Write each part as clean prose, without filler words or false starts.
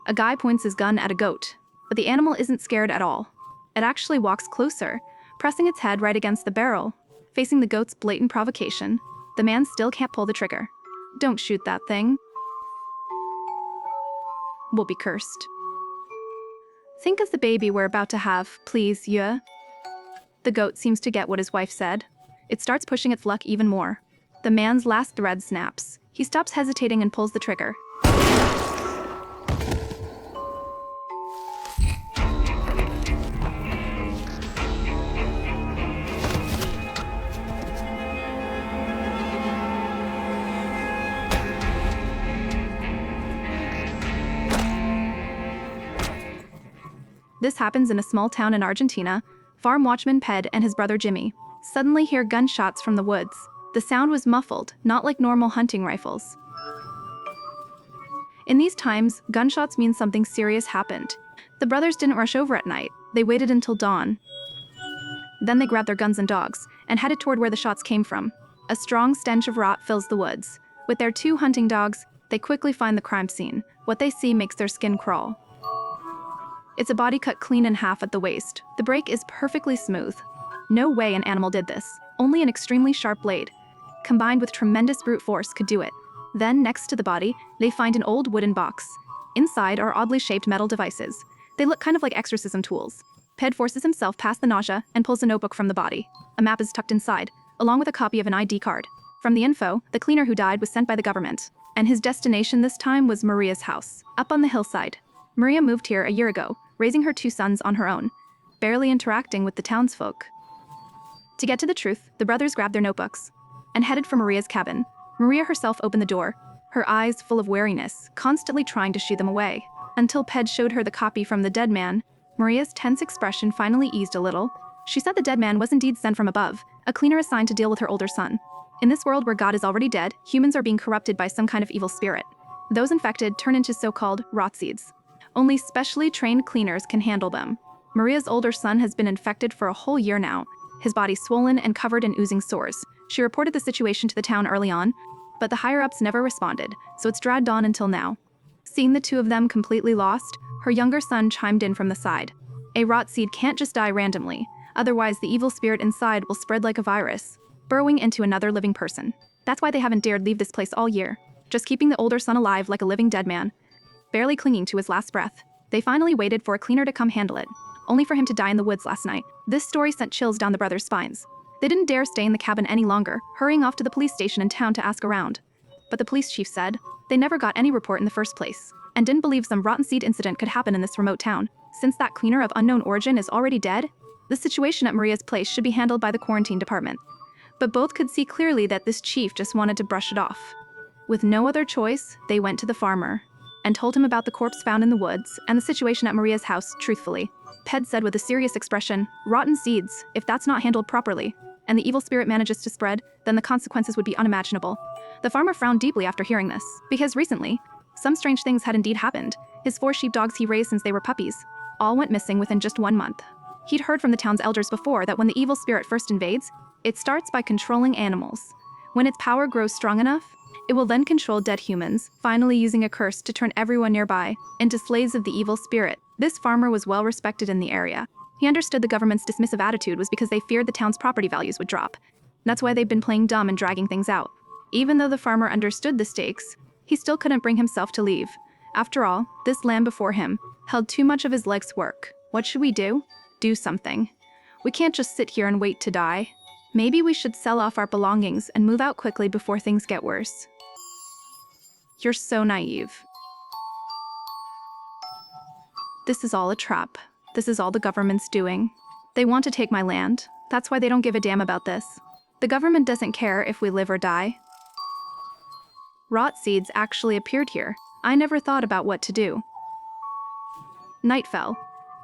A guy points his gun at a goat, but the animal isn't scared at all. It actually walks closer, pressing its head right against the barrel. Facing the goat's blatant provocation, the man still can't pull the trigger. Don't shoot that thing. We'll be cursed. Think of the baby we're about to have, please, yeah? The goat seems to get what his wife said. It starts pushing its luck even more. The man's last thread snaps. He stops hesitating and pulls the trigger. This happens in a small town in Argentina. Farm watchman Ped and his brother Jimmy suddenly hear gunshots from the woods. The sound was muffled, not like normal hunting rifles. In these times, gunshots mean something serious happened. The brothers didn't rush over at night. They waited until dawn. Then they grabbed their guns and dogs and headed toward where the shots came from. A strong stench of rot fills the woods. With their 2 hunting dogs, they quickly find the crime scene. What they see makes their skin crawl. It's a body cut clean in half at the waist. The break is perfectly smooth. No way an animal did this. Only an extremely sharp blade, combined with tremendous brute force, could do it. Then, next to the body, they find an old wooden box. Inside are oddly shaped metal devices. They look kind of like exorcism tools. Ped forces himself past the nausea and pulls a notebook from the body. A map is tucked inside, along with a copy of an ID card. From the info, the cleaner who died was sent by the government, and his destination this time was Maria's house, up on the hillside. Maria moved here a year ago, raising her 2 sons on her own, barely interacting with the townsfolk. To get to the truth, the brothers grabbed their notebooks and headed for Maria's cabin. Maria herself opened the door, her eyes full of wariness, constantly trying to shoo them away. Until Ped showed her the copy from the dead man, Maria's tense expression finally eased a little. She said the dead man was indeed sent from above, a cleaner assigned to deal with her older son. In this world where God is already dead, humans are being corrupted by some kind of evil spirit. Those infected turn into so-called rot seeds. Only specially trained cleaners can handle them. Maria's older son has been infected for a whole year now, his body swollen and covered in oozing sores. She reported the situation to the town early on, but the higher-ups never responded, so it's dragged on until now. Seeing the 2 of them completely lost, her younger son chimed in from the side. A rot seed can't just die randomly, otherwise the evil spirit inside will spread like a virus, burrowing into another living person. That's why they haven't dared leave this place all year, just keeping the older son alive like a living dead man, barely clinging to his last breath. They finally waited for a cleaner to come handle it, only for him to die in the woods last night. This story sent chills down the brothers' spines. They didn't dare stay in the cabin any longer, hurrying off to the police station in town to ask around. But the police chief said they never got any report in the first place, and didn't believe some rotten seed incident could happen in this remote town. Since that cleaner of unknown origin is already dead, the situation at Maria's place should be handled by the quarantine department. But both could see clearly that this chief just wanted to brush it off. With no other choice, they went to the farmer and told him about the corpse found in the woods and the situation at Maria's house truthfully. Ped said with a serious expression, "Rotten seeds, if that's not handled properly, and the evil spirit manages to spread, then the consequences would be unimaginable." The farmer frowned deeply after hearing this, because recently, some strange things had indeed happened. His 4 sheepdogs he raised since they were puppies all went missing within just 1 month. He'd heard from the town's elders before that when the evil spirit first invades, it starts by controlling animals. When its power grows strong enough, it will then control dead humans, finally using a curse to turn everyone nearby into slaves of the evil spirit. This farmer was well respected in the area. He understood the government's dismissive attitude was because they feared the town's property values would drop. That's why they've been playing dumb and dragging things out. Even though the farmer understood the stakes, he still couldn't bring himself to leave. After all, this land before him held too much of his life's work. What should we do? Do something. We can't just sit here and wait to die. Maybe we should sell off our belongings and move out quickly before things get worse. You're so naive. This is all a trap. This is all the government's doing. They want to take my land. That's why they don't give a damn about this. The government doesn't care if we live or die. Rot seeds actually appeared here. I never thought about what to do. Night fell.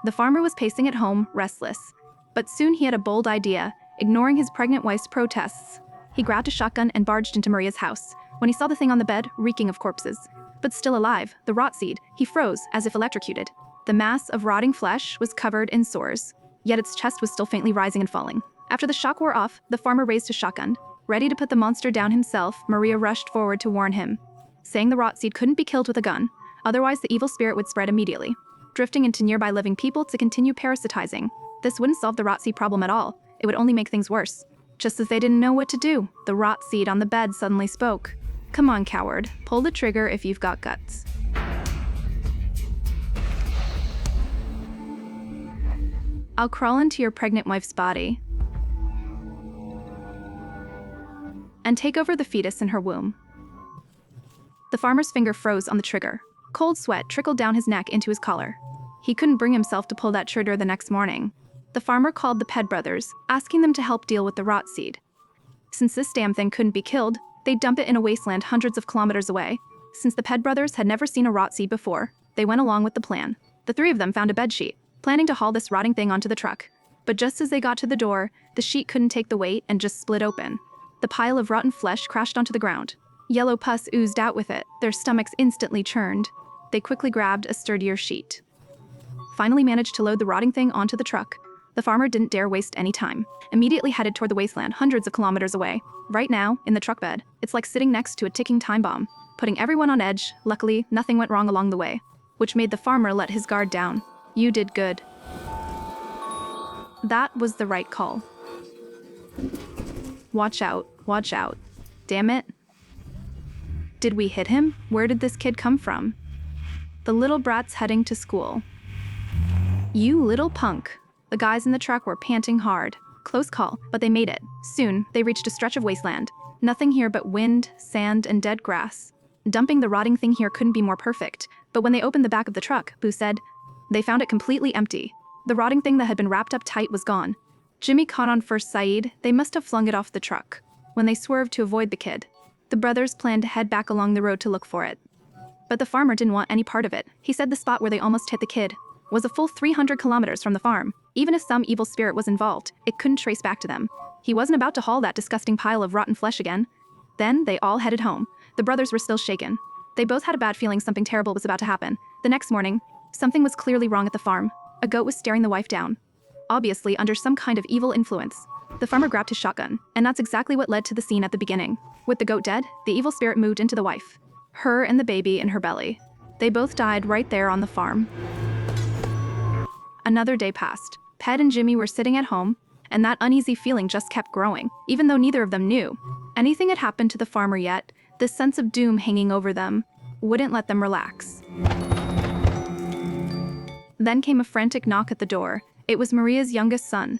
The farmer was pacing at home, restless. But soon he had a bold idea, ignoring his pregnant wife's protests. He grabbed a shotgun and barged into Maria's house. When he saw the thing on the bed, reeking of corpses, but still alive, the rot seed, he froze as if electrocuted. The mass of rotting flesh was covered in sores, yet its chest was still faintly rising and falling. After the shock wore off, the farmer raised his shotgun. Ready to put the monster down himself, Maria rushed forward to warn him, saying the rot seed couldn't be killed with a gun. Otherwise, the evil spirit would spread immediately, drifting into nearby living people to continue parasitizing. This wouldn't solve the rot seed problem at all. It would only make things worse. Just as they didn't know what to do, the rot seed on the bed suddenly spoke. "Come on, coward. Pull the trigger if you've got guts. I'll crawl into your pregnant wife's body and take over the fetus in her womb." The farmer's finger froze on the trigger. Cold sweat trickled down his neck into his collar. He couldn't bring himself to pull that trigger the next morning. The farmer called the Ped brothers, asking them to help deal with the rot seed. Since this damn thing couldn't be killed, they'd dump it in a wasteland hundreds of kilometers away. Since the Ped brothers had never seen a rot seed before, they went along with the plan. The three of them found a bedsheet, planning to haul this rotting thing onto the truck. But just as they got to the door, the sheet couldn't take the weight and just split open. The pile of rotten flesh crashed onto the ground. Yellow pus oozed out with it. Their stomachs instantly churned. They quickly grabbed a sturdier sheet. Finally managed to load the rotting thing onto the truck. The farmer didn't dare waste any time. Immediately headed toward the wasteland hundreds of kilometers away. Right now, in the truck bed, it's like sitting next to a ticking time bomb, putting everyone on edge. Luckily, nothing went wrong along the way, which made the farmer let his guard down. "You did good. That was the right call. Watch out, watch out. Damn it. Did we hit him? Where did this kid come from? The little brat's heading to school. You little punk." The guys in the truck were panting hard. Close call, but they made it. Soon, they reached a stretch of wasteland. Nothing here but wind, sand, and dead grass. Dumping the rotting thing here couldn't be more perfect, but when they opened the back of the truck, Boo said, they found it completely empty. The rotting thing that had been wrapped up tight was gone. Jimmy caught on first Saeed. They must have flung it off the truck when they swerved to avoid the kid. The brothers planned to head back along the road to look for it. But the farmer didn't want any part of it. He said the spot where they almost hit the kid was a full 300 kilometers from the farm. Even if some evil spirit was involved, it couldn't trace back to them. He wasn't about to haul that disgusting pile of rotten flesh again. Then they all headed home. The brothers were still shaken. They both had a bad feeling something terrible was about to happen. The next morning, something was clearly wrong at the farm. A goat was staring the wife down, obviously under some kind of evil influence. The farmer grabbed his shotgun, and that's exactly what led to the scene at the beginning. With the goat dead, the evil spirit moved into the wife, her and the baby in her belly. They both died right there on the farm. Another day passed. Ped and Jimmy were sitting at home, and that uneasy feeling just kept growing, even though neither of them knew anything had happened to the farmer yet. This sense of doom hanging over them wouldn't let them relax. Then came a frantic knock at the door. It was Maria's youngest son.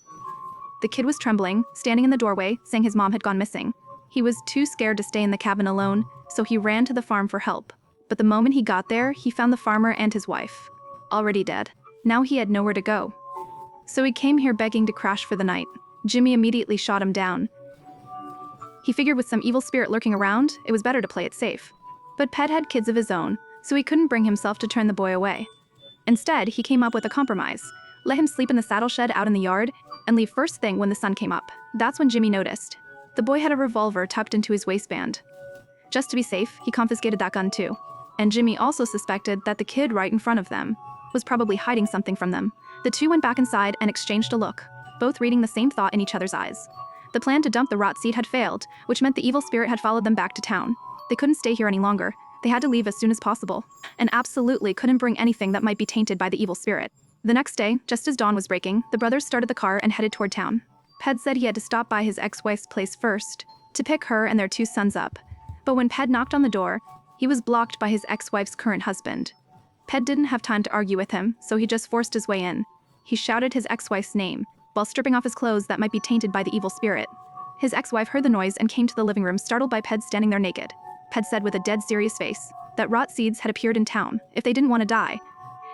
The kid was trembling, standing in the doorway, saying his mom had gone missing. He was too scared to stay in the cabin alone, so he ran to the farm for help. But the moment he got there, he found the farmer and his wife already dead. Now he had nowhere to go. So he came here begging to crash for the night. Jimmy immediately shot him down. He figured with some evil spirit lurking around, it was better to play it safe. But Ped had kids of his own, so he couldn't bring himself to turn the boy away. Instead, he came up with a compromise. Let him sleep in the saddle shed out in the yard, and leave first thing when the sun came up. That's when Jimmy noticed. The boy had a revolver tucked into his waistband. Just to be safe, he confiscated that gun too. And Jimmy also suspected that the kid right in front of them was probably hiding something from them. The two went back inside and exchanged a look, both reading the same thought in each other's eyes. The plan to dump the rot seed had failed, which meant the evil spirit had followed them back to town. They couldn't stay here any longer. They had to leave as soon as possible, and absolutely couldn't bring anything that might be tainted by the evil spirit. The next day, just as dawn was breaking, the brothers started the car and headed toward town. Ped said he had to stop by his ex-wife's place first, to pick her and their two sons up. But when Ped knocked on the door, he was blocked by his ex-wife's current husband. Ped didn't have time to argue with him, so he just forced his way in. He shouted his ex-wife's name, while stripping off his clothes that might be tainted by the evil spirit. His ex-wife heard the noise and came to the living room, startled by Ped standing there naked. Ped said with a dead serious face that rot seeds had appeared in town. If they didn't want to die,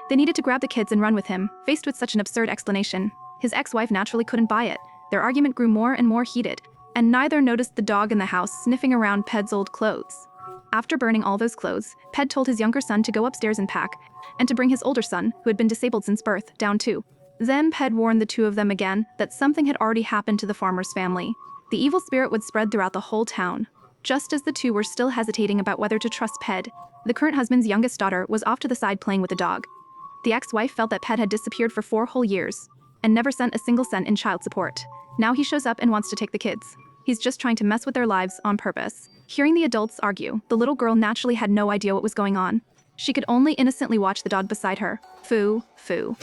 they needed to grab the kids and run with him. Faced with such an absurd explanation, his ex-wife naturally couldn't buy it. Their argument grew more and more heated, and neither noticed the dog in the house sniffing around Ped's old clothes. After burning all those clothes, Ped told his younger son to go upstairs and pack, and to bring his older son, who had been disabled since birth, down too. Then Ped warned the two of them again that something had already happened to the farmer's family. The evil spirit would spread throughout the whole town. Just as the two were still hesitating about whether to trust Ped, the current husband's youngest daughter was off to the side playing with the dog. The ex-wife felt that Ped had disappeared for 4 whole years and never sent a single cent in child support. Now he shows up and wants to take the kids. He's just trying to mess with their lives on purpose. Hearing the adults argue, the little girl naturally had no idea what was going on. She could only innocently watch the dog beside her. Foo, foo.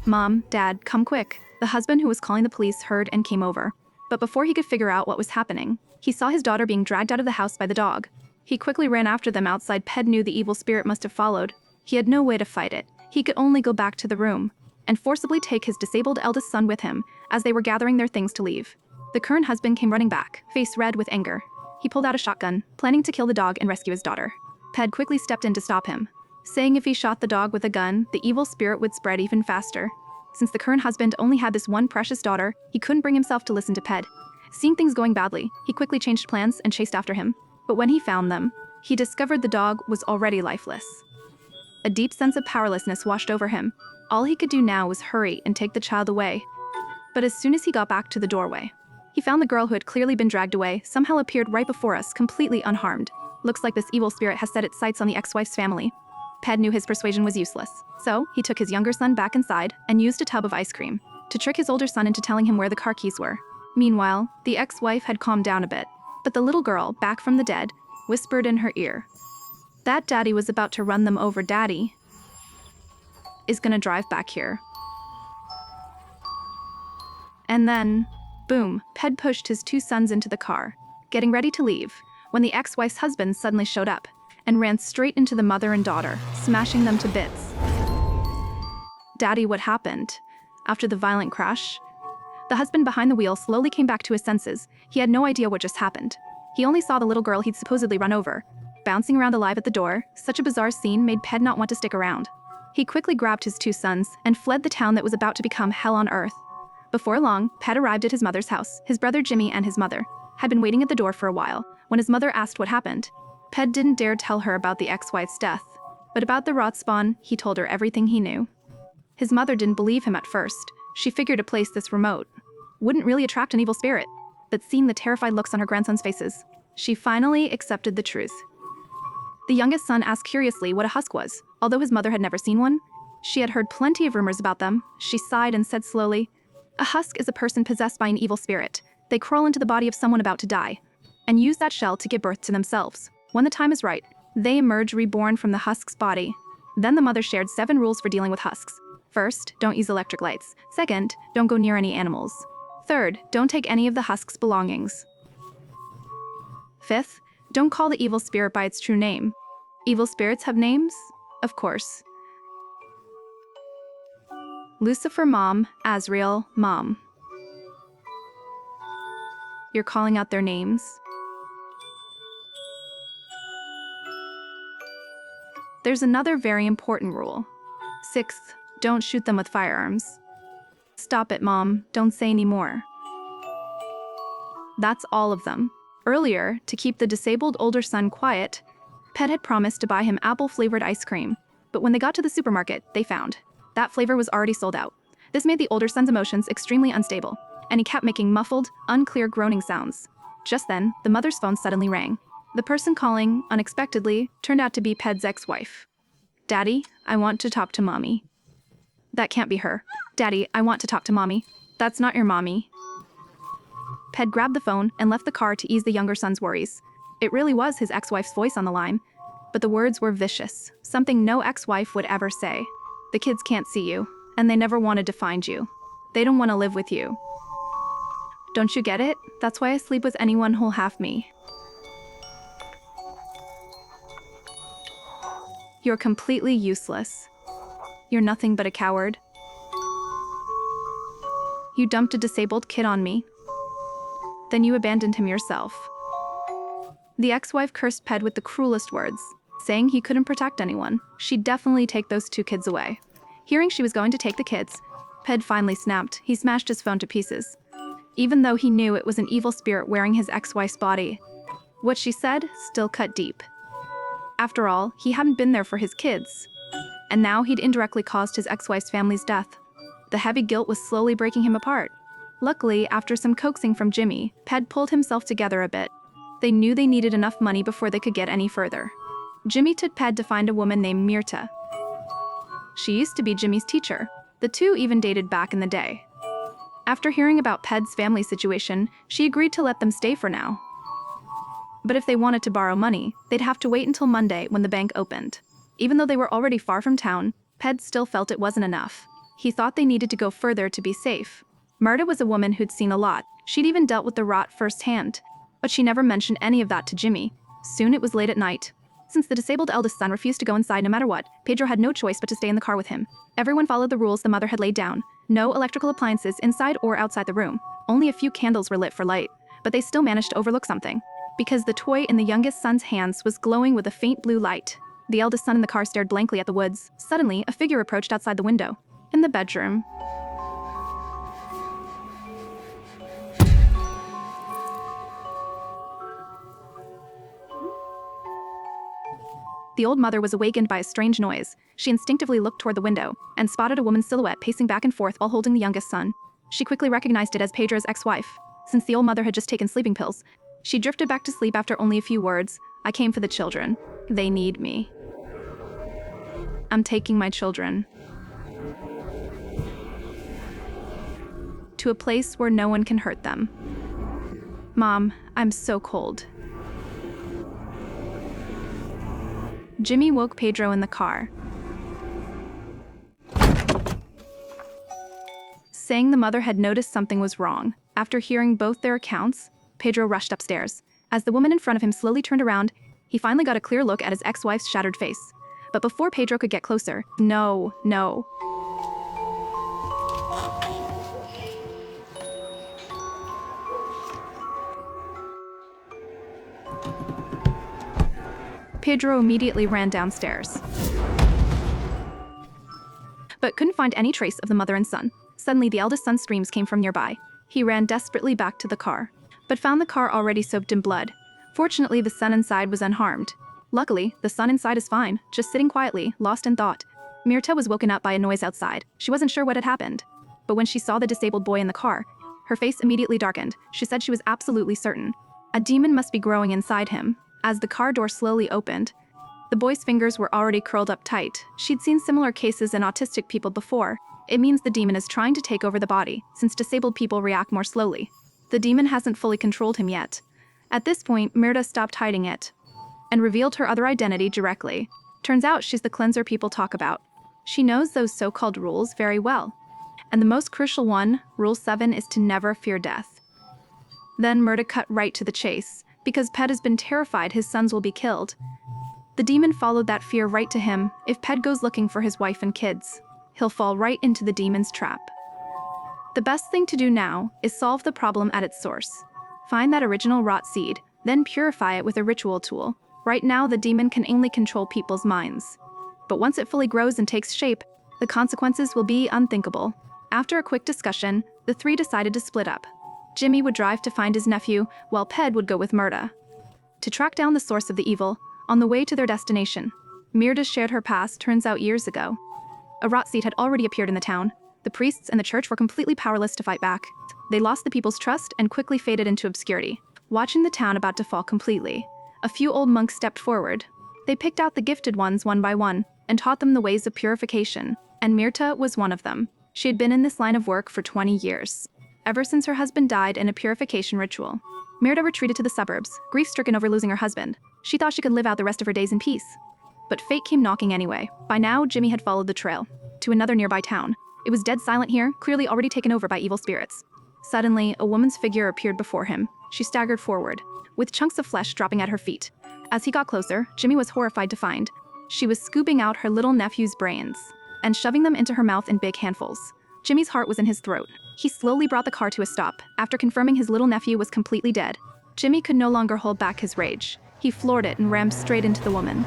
Mom, Dad, come quick. The husband who was calling the police heard and came over. But before he could figure out what was happening, he saw his daughter being dragged out of the house by the dog. He quickly ran after them outside. Ped knew the evil spirit must have followed. He had no way to fight it. He could only go back to the room and forcibly take his disabled eldest son with him as they were gathering their things to leave. The current husband came running back, face red with anger. He pulled out a shotgun, planning to kill the dog and rescue his daughter. Ped quickly stepped in to stop him, saying if he shot the dog with a gun, the evil spirit would spread even faster. Since the current husband only had this one precious daughter, he couldn't bring himself to listen to Ped. Seeing things going badly, he quickly changed plans and chased after him. But when he found them, he discovered the dog was already lifeless. A deep sense of powerlessness washed over him. All he could do now was hurry and take the child away. But as soon as he got back to the doorway, he found the girl who had clearly been dragged away somehow appeared right before us, completely unharmed. Looks like this evil spirit has set its sights on the ex-wife's family. Ped knew his persuasion was useless, so he took his younger son back inside and used a tub of ice cream to trick his older son into telling him where the car keys were. Meanwhile, the ex-wife had calmed down a bit, but the little girl, back from the dead, whispered in her ear that Daddy was about to run them over. Daddy is gonna drive back here. And then, boom, Ped pushed his two sons into the car, getting ready to leave, when the ex-wife's husband suddenly showed up and ran straight into the mother and daughter, smashing them to bits. Daddy, what happened? After the violent crash, the husband behind the wheel slowly came back to his senses. He had no idea what just happened. He only saw the little girl he'd supposedly run over, bouncing around alive at the door. Such a bizarre scene made Ped not want to stick around. He quickly grabbed his two sons and fled the town that was about to become hell on earth. Before long, Ped arrived at his mother's house. His brother Jimmy and his mother had been waiting at the door for a while. When his mother asked what happened, Ped didn't dare tell her about the ex-wife's death, but about the rot spawn, he told her everything he knew. His mother didn't believe him at first. She figured a place this remote wouldn't really attract an evil spirit, but seeing the terrified looks on her grandsons' faces, she finally accepted the truth. The youngest son asked curiously what a husk was. Although his mother had never seen one, she had heard plenty of rumors about them. She sighed and said slowly, "A husk is a person possessed by an evil spirit. They crawl into the body of someone about to die and use that shell to give birth to themselves. When the time is right, they emerge reborn from the husk's body." Then the mother shared 7 rules for dealing with husks. First, don't use electric lights. Second, don't go near any animals. Third, don't take any of the husk's belongings. Fifth, don't call the evil spirit by its true name. Evil spirits have names? Of course. Lucifer, Mom. Azrael, Mom. You're calling out their names? There's another very important rule. 6th, don't shoot them with firearms. Stop it, Mom. Don't say any more. That's all of them. Earlier, to keep the disabled older son quiet, Ped had promised to buy him apple-flavored ice cream, but when they got to the supermarket, they found that flavor was already sold out. This made the older son's emotions extremely unstable, and he kept making muffled, unclear groaning sounds. Just then, the mother's phone suddenly rang. The person calling, unexpectedly, turned out to be Ped's ex-wife. "Daddy, I want to talk to Mommy." "That can't be her." "Daddy, I want to talk to Mommy." "That's not your mommy." Ped grabbed the phone and left the car to ease the younger son's worries. It really was his ex-wife's voice on the line, but the words were vicious, something no ex-wife would ever say. "The kids can't see you, and they never wanted to find you. They don't want to live with you. Don't you get it? That's why I sleep with anyone who'll have me. You're completely useless. You're nothing but a coward. You dumped a disabled kid on me. Then you abandoned him yourself." The ex-wife cursed Ped with the cruelest words, saying he couldn't protect anyone. She'd definitely take those 2 kids away. Hearing she was going to take the kids, Ped finally snapped. He smashed his phone to pieces, even though he knew it was an evil spirit wearing his ex-wife's body. What she said still cut deep. After all, he hadn't been there for his kids, and now he'd indirectly caused his ex-wife's family's death. The heavy guilt was slowly breaking him apart. Luckily, after some coaxing from Jimmy, Ped pulled himself together a bit. They knew they needed enough money before they could get any further. Jimmy took Ped to find a woman named Mirta. She used to be Jimmy's teacher. The two even dated back in the day. After hearing about Ped's family situation, she agreed to let them stay for now. But if they wanted to borrow money, they'd have to wait until Monday when the bank opened. Even though they were already far from town, Ped still felt it wasn't enough. He thought they needed to go further to be safe. Myrta was a woman who'd seen a lot. She'd even dealt with the rot firsthand. But she never mentioned any of that to Jimmy. Soon it was late at night. Since the disabled eldest son refused to go inside no matter what, Pedro had no choice but to stay in the car with him. Everyone followed the rules the mother had laid down. No electrical appliances inside or outside the room. Only a few candles were lit for light. But they still managed to overlook something. Because the toy in the youngest son's hands was glowing with a faint blue light. The eldest son in the car stared blankly at the woods. Suddenly, a figure approached outside the window. In the bedroom. The old mother was awakened by a strange noise. She instinctively looked toward the window and spotted a woman's silhouette pacing back and forth while holding the youngest son. She quickly recognized it as Pedro's ex-wife. Since the old mother had just taken sleeping pills, she drifted back to sleep after only a few words. I came for the children. They need me. I'm taking my children to a place where no one can hurt them. Mom, I'm so cold. Jimmy woke Pedro in the car, saying the mother had noticed something was wrong. After hearing both their accounts, Pedro rushed upstairs. As the woman in front of him slowly turned around, he finally got a clear look at his ex-wife's shattered face. But before Pedro could get closer, no. Pedro immediately ran downstairs, but couldn't find any trace of the mother and son. Suddenly, the eldest son's screams came from nearby. He ran desperately back to the car, but found the car already soaked in blood. Fortunately, the son inside was unharmed. Luckily, the son inside is fine, just sitting quietly, lost in thought. Myrta was woken up by a noise outside. She wasn't sure what had happened. But when she saw the disabled boy in the car, her face immediately darkened. She said she was absolutely certain. A demon must be growing inside him. As the car door slowly opened, the boy's fingers were already curled up tight. She'd seen similar cases in autistic people before. It means the demon is trying to take over the body, since disabled people react more slowly. The demon hasn't fully controlled him yet. At this point, Myrta stopped hiding it and revealed her other identity directly. Turns out she's the cleanser people talk about. She knows those so-called rules very well. And the most crucial one, Rule 7, is to never fear death. Then Myrta cut right to the chase. Because Ped has been terrified his sons will be killed. The demon followed that fear right to him. If Ped goes looking for his wife and kids, he'll fall right into the demon's trap. The best thing to do now is solve the problem at its source. Find that original rot seed, then purify it with a ritual tool. Right now, the demon can only control people's minds. But once it fully grows and takes shape, the consequences will be unthinkable. After a quick discussion, the three decided to split up. Jimmy would drive to find his nephew, while Ped would go with Myrta to track down the source of the evil. On the way to their destination, Myrta shared her past. Turns out years ago, a rot seed had already appeared in the town. The priests and the church were completely powerless to fight back. They lost the people's trust and quickly faded into obscurity. Watching the town about to fall completely, a few old monks stepped forward. They picked out the gifted ones one by one and taught them the ways of purification, and Myrta was one of them. She had been in this line of work for 20 years. Ever since her husband died in a purification ritual, Myrta retreated to the suburbs, grief-stricken over losing her husband. She thought she could live out the rest of her days in peace. But fate came knocking anyway. By now, Jimmy had followed the trail to another nearby town. It was dead silent here, clearly already taken over by evil spirits. Suddenly, a woman's figure appeared before him. She staggered forward, with chunks of flesh dropping at her feet. As he got closer, Jimmy was horrified to find she was scooping out her little nephew's brains and shoving them into her mouth in big handfuls. Jimmy's heart was in his throat. He slowly brought the car to a stop. After confirming his little nephew was completely dead, Jimmy could no longer hold back his rage. He floored it and rammed straight into the woman.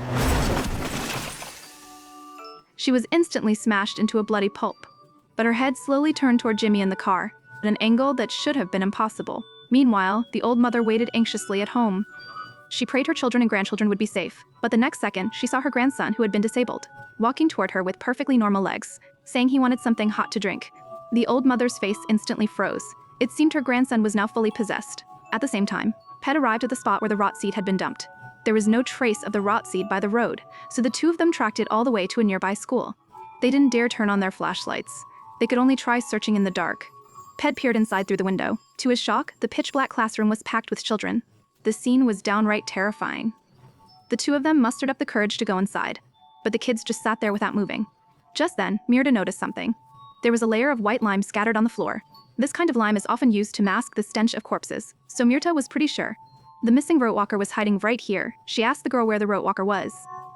She was instantly smashed into a bloody pulp, but her head slowly turned toward Jimmy in the car, at an angle that should have been impossible. Meanwhile, the old mother waited anxiously at home. She prayed her children and grandchildren would be safe, but the next second, she saw her grandson, who had been disabled, walking toward her with perfectly normal legs, saying he wanted something hot to drink. The old mother's face instantly froze. It seemed her grandson was now fully possessed. At the same time, Ped arrived at the spot where the rot seed had been dumped. There was no trace of the rot seed by the road, so the two of them tracked it all the way to a nearby school. They didn't dare turn on their flashlights. They could only try searching in the dark. Ped peered inside through the window. To his shock, the pitch-black classroom was packed with children. The scene was downright terrifying. The two of them mustered up the courage to go inside, but the kids just sat there without moving. Just then, Myrta noticed something. There was a layer of white lime scattered on the floor. This kind of lime is often used to mask the stench of corpses, so Myrta was pretty sure. The missing Rotewalker was hiding right here. She asked the girl where the Rotewalker was,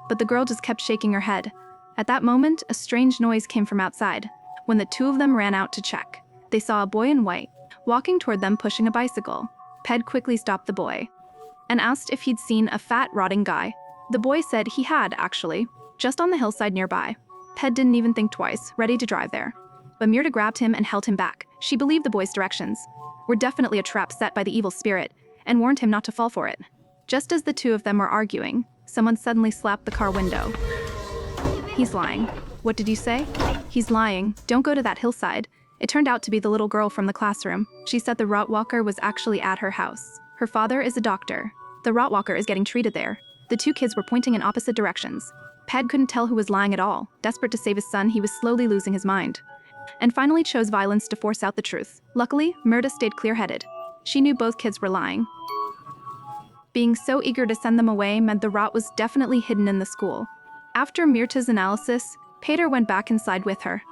but the girl just kept shaking her head. At that moment, a strange noise came from outside. When the two of them ran out to check, they saw a boy in white, walking toward them pushing a bicycle. Ped quickly stopped the boy and asked if he'd seen a fat, rotting guy. The boy said he had, actually, just on the hillside nearby. Ped didn't even think twice, ready to drive there. But Myrta grabbed him and held him back. She believed the boy's directions were definitely a trap set by the evil spirit, and warned him not to fall for it. Just as the two of them were arguing, someone suddenly slapped the car window. He's lying. What did you say? He's lying. Don't go to that hillside. It turned out to be the little girl from the classroom. She said the Rotewalker was actually at her house. Her father is a doctor. The Rotewalker is getting treated there. The two kids were pointing in opposite directions. Ped couldn't tell who was lying at all. Desperate to save his son, he was slowly losing his mind, and finally chose violence to force out the truth. Luckily, Myrta stayed clear-headed. She knew both kids were lying. Being so eager to send them away meant the rot was definitely hidden in the school. After Myrta's analysis, Peter went back inside with her.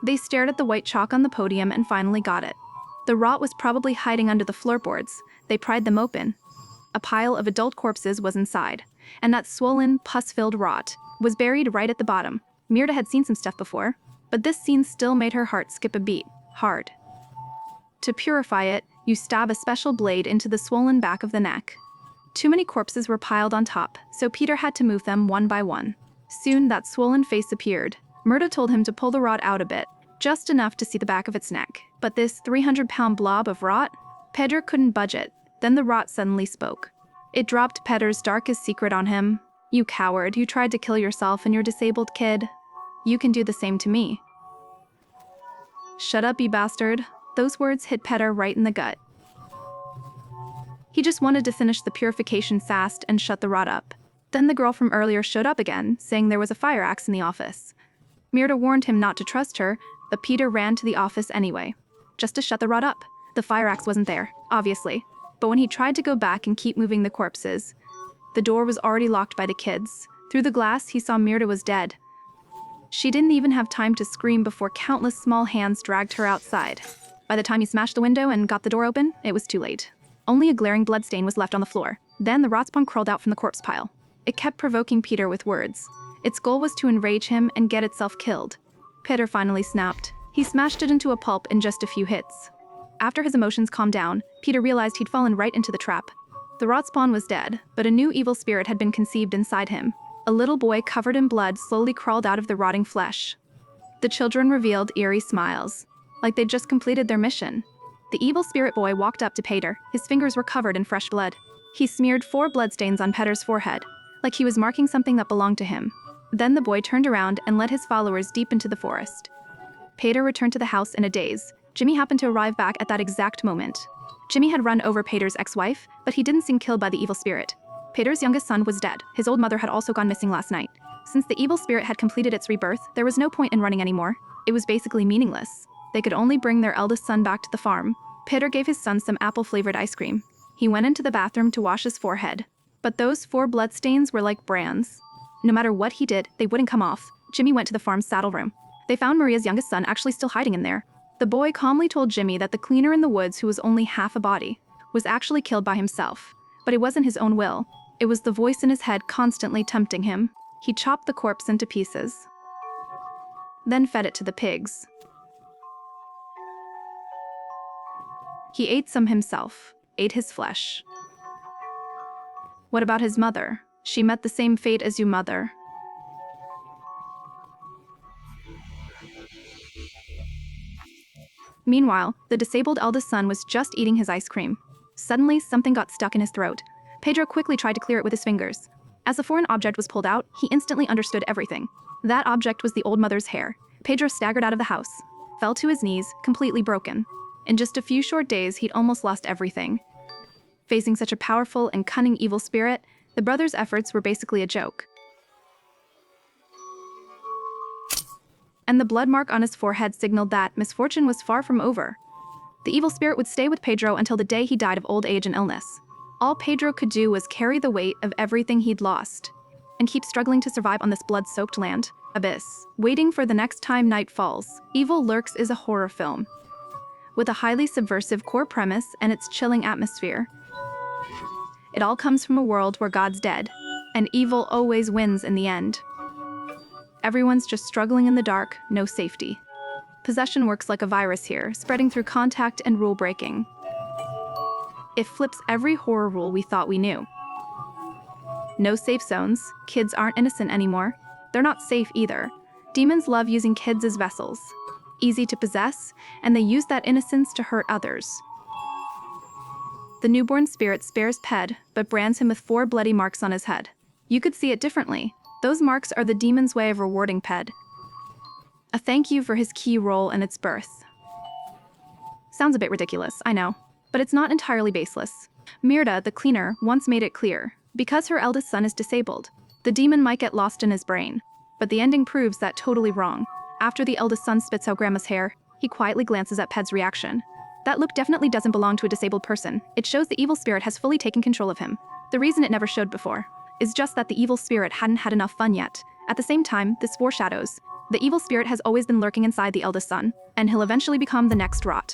They stared at the white chalk on the podium and finally got it. The rot was probably hiding under the floorboards. They pried them open. A pile of adult corpses was inside, and that swollen, pus-filled rot was buried right at the bottom. Myrta had seen some stuff before, but this scene still made her heart skip a beat, hard. To purify it, you stab a special blade into the swollen back of the neck. Too many corpses were piled on top, so Peter had to move them one by one. Soon that swollen face appeared. Myrta told him to pull the rot out a bit, just enough to see the back of its neck. But this 300-pound blob of rot? Peter couldn't budge it. Then the rot suddenly spoke. It dropped Peter's darkest secret on him. You coward, you tried to kill yourself and your disabled kid. You can do the same to me. Shut up, you bastard. Those words hit Peter right in the gut. He just wanted to finish the purification fast and shut the rot up. Then the girl from earlier showed up again, saying there was a fire axe in the office. Myrta warned him not to trust her, but Peter ran to the office anyway, just to shut the rot up. The fire axe wasn't there, obviously, but when he tried to go back and keep moving the corpses, the door was already locked by the kids. Through the glass, he saw Myrta was dead. She didn't even have time to scream before countless small hands dragged her outside. By the time he smashed the window and got the door open, it was too late. Only a glaring blood-stain was left on the floor. Then the rot spawn crawled out from the corpse pile. It kept provoking Peter with words. Its goal was to enrage him and get itself killed. Peter finally snapped. He smashed it into a pulp in just a few hits. After his emotions calmed down, Peter realized he'd fallen right into the trap. The rot spawn was dead, but a new evil spirit had been conceived inside him. A little boy covered in blood slowly crawled out of the rotting flesh. The children revealed eerie smiles, like they'd just completed their mission. The evil spirit boy walked up to Peter. His fingers were covered in fresh blood. He smeared 4 bloodstains on Peter's forehead, like he was marking something that belonged to him. Then the boy turned around and led his followers deep into the forest. Peter returned to the house in a daze. Jimmy happened to arrive back at that exact moment. Jimmy had run over Peter's ex-wife, but he didn't seem killed by the evil spirit. Peter's youngest son was dead. His old mother had also gone missing last night. Since the evil spirit had completed its rebirth, there was no point in running anymore. It was basically meaningless. They could only bring their eldest son back to the farm. Peter gave his son some apple-flavored ice cream. He went into the bathroom to wash his forehead. But those 4 bloodstains were like brands. No matter what he did, they wouldn't come off. Jimmy went to the farm's saddle room. They found Maria's youngest son actually still hiding in there. The boy calmly told Jimmy that the cleaner in the woods, who was only half a body, was actually killed by himself. But it wasn't his own will. It was the voice in his head constantly tempting him. He chopped the corpse into pieces, then fed it to the pigs. He ate some himself, ate his flesh. What about his mother? She met the same fate as your mother. Meanwhile, the disabled eldest son was just eating his ice cream. Suddenly, something got stuck in his throat. Pedro quickly tried to clear it with his fingers. As the foreign object was pulled out, he instantly understood everything. That object was the old mother's hair. Pedro staggered out of the house, fell to his knees, completely broken. In just a few short days, he'd almost lost everything. Facing such a powerful and cunning evil spirit, the brothers' efforts were basically a joke. and the blood mark on his forehead signaled that misfortune was far from over. The evil spirit would stay with Pedro until the day he died of old age and illness. All Pedro could do was carry the weight of everything he'd lost, and keep struggling to survive on this blood-soaked land. Abyss. Waiting for the next time night falls. Evil Lurks is a horror film with a highly subversive core premise and its chilling atmosphere. It all comes from a world where God's dead, and evil always wins in the end. Everyone's just struggling in the dark, no safety. Possession works like a virus here, spreading through contact and rule breaking. It flips every horror rule we thought we knew. No safe zones, kids aren't innocent anymore. They're not safe either. Demons love using kids as vessels. Easy to possess, and they use that innocence to hurt others. The newborn spirit spares Ped, but brands him with 4 bloody marks on his head. You could see it differently. Those marks are the demon's way of rewarding Ped. A thank you for his key role in its birth. Sounds a bit ridiculous, I know, but it's not entirely baseless. Mirda, the cleaner, once made it clear. Because her eldest son is disabled, the demon might get lost in his brain. But the ending proves that totally wrong. After the eldest son spits out Grandma's hair, he quietly glances at Ped's reaction. That look definitely doesn't belong to a disabled person. It shows the evil spirit has fully taken control of him. The reason it never showed before is just that the evil spirit hadn't had enough fun yet. At the same time, this foreshadows the evil spirit has always been lurking inside the eldest son, and he'll eventually become the next rot.